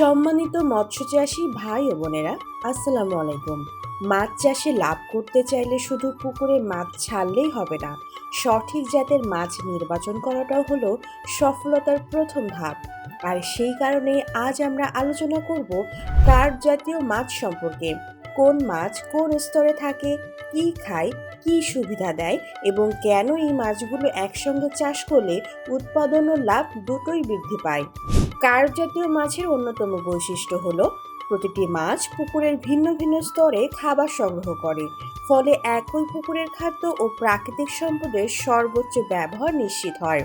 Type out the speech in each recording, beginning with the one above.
সম্মানিত মৎস্যচাষী ভাই ও বোনেরা, আসসালামু আলাইকুম। মাছ চাষে লাভ করতে চাইলে শুধু পুকুরে মাছ ছাড়লেই হবে না, সঠিক জাতের মাছ নির্বাচন করাটাও হলো সফলতার প্রথম ধাপ। আর সেই কারণে আজ আমরা আলোচনা করব কার্প জাতীয় মাছ সম্পর্কে। কোন মাছ কোন স্তরে থাকে, কি খায়, কি সুবিধা দেয় এবং কেন এই মাছগুলো একসঙ্গে চাষ করলে উৎপাদন ও লাভ দুটোই বৃদ্ধি পায়। কার্প জাতীয় মাছের অন্যতম বৈশিষ্ট্য হলো প্রতিটি মাছ পুকুরের ভিন্ন ভিন্ন স্তরে খাবার সংগ্রহ করে, ফলে একই পুকুরের খাদ্য ও প্রাকৃতিক সম্পদের সর্বোচ্চ ব্যবহার নিশ্চিত হয়।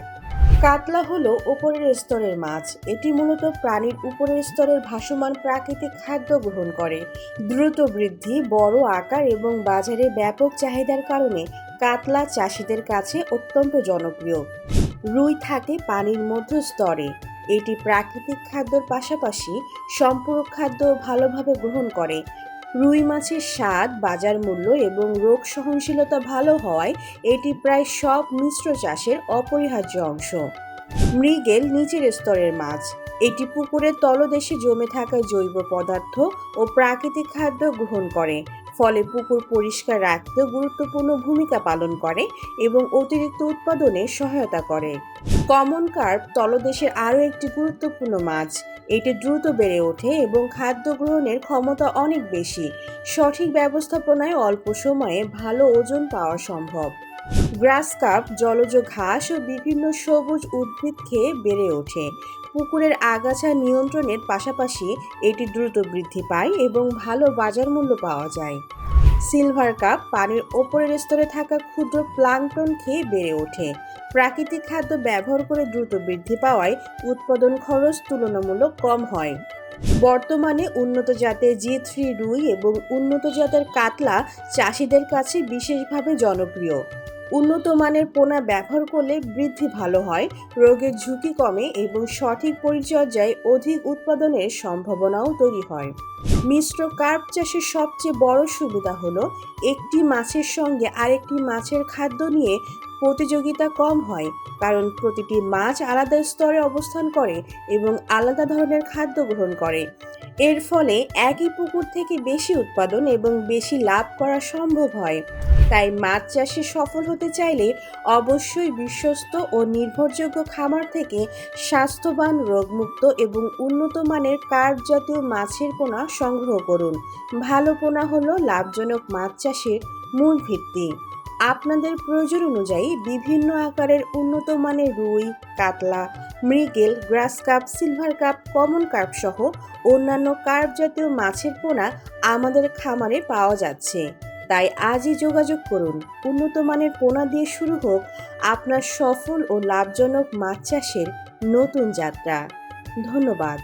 কাতলা হলো উপরের স্তরের মাছ। এটি মূলত প্রাণীর উপরের স্তরের ভাসমান প্রাকৃতিক খাদ্য গ্রহণ করে। দ্রুত বৃদ্ধি, বড় আকার এবং বাজারে ব্যাপক চাহিদার কারণে কাতলা চাষিদের কাছে অত্যন্ত জনপ্রিয়। রুই থাকে পানির মধ্য স্তরে। এটি প্রাকৃতিক খাদ্যের পাশাপাশি সম্পূরক খাদ্য ভালোভাবে গ্রহণ করে। রুই মাছের স্বাদ, বাজার মূল্য এবং রোগ সহনশীলতা ভালো হওয়ায় এটি প্রায় সব মিশ্র চাষের অপরিহার্য অংশ। মৃগেল নিচের স্তরের মাছ। এটি পুকুরের তলদেশে জমে থাকা জৈব পদার্থ ও প্রাকৃতিক খাদ্য গ্রহণ করে, ফলে পুকুর পরিষ্কার রাখতে গুরুত্বপূর্ণ ভূমিকা পালন করে এবং অতিরিক্ত উৎপাদনে সহায়তা করে। কমন কার্প তলদেশের আরও একটি গুরুত্বপূর্ণ মাছ। এটি দ্রুত বেড়ে ওঠে এবং খাদ্য গ্রহণের ক্ষমতা অনেক বেশি। সঠিক ব্যবস্থাপনায় অল্প সময়ে ভালো ওজন পাওয়া সম্ভব। গ্রাস কার্প জলজ ঘাস ও বিভিন্ন সবুজ উদ্ভিদ খেয়ে বেড়ে ওঠে। পুকুরের আগাছা নিয়ন্ত্রণের পাশাপাশি এটি দ্রুত বৃদ্ধি পায় এবং ভালো বাজার মূল্য পাওয়া যায়। সিলভার কাপ পানির ওপরের স্তরে থাকা ক্ষুদ্র প্লাঙ্কটন খেয়ে বেড়ে ওঠে। প্রাকৃতিক খাদ্য ব্যবহার করে দ্রুত বৃদ্ধি পাওয়ায় উৎপাদন খরচ তুলনামূলক কম হয়। বর্তমানে উন্নত জাতের জি3 রুই এবং উন্নত জাতের কাতলা চাষিদের কাছে বিশেষভাবে জনপ্রিয়। উন্নত মানের পোনা ব্যবহার করলে বৃদ্ধি ভালো হয়, রোগের ঝুঁকি কমে এবং সঠিক পরিচর্যায় অধিক উৎপাদনের সম্ভাবনাও তৈরি হয়। মিশ্র কার্প চাষের সবচেয়ে বড় সুবিধা হলো একটি মাছের সঙ্গে আরেকটি মাছের খাদ্য নিয়ে প্রতিযোগিতা কম হয়, কারণ প্রতিটি মাছ আলাদা স্তরে অবস্থান করে এবং আলাদা ধরনের খাদ্য গ্রহণ করে। এর ফলে একই পুকুর থেকে বেশি উৎপাদন এবং বেশি লাভ করা সম্ভব হয়। তাই মাছ চাষে সফল হতে চাইলে অবশ্যই বিশ্বস্ত ও নির্ভরযোগ্য খামার থেকে স্বাস্থ্যবান, রোগমুক্ত এবং উন্নত মানের কার্প জাতীয় মাছের পোনা সংগ্রহ করুন। ভালো পোনা হলো লাভজনক মাছ চাষের মূল ভিত্তি। আপনাদের প্রয়োজন অনুযায়ী বিভিন্ন আকারের উন্নত মানের রুই, কাতলা, মৃগেল, গ্রাস cup, silver cup, common carp সহ অন্যান্য কার্প জাতীয় মাছের পোনা আমাদের খামারে পাওয়া যাচ্ছে। তাই আজই যোগাযোগ করুন। উন্নত মানের পোনা দিয়ে শুরু হোক আপনার সফল ও লাভজনক মাছ চাষের নতুন যাত্রা। ধন্যবাদ।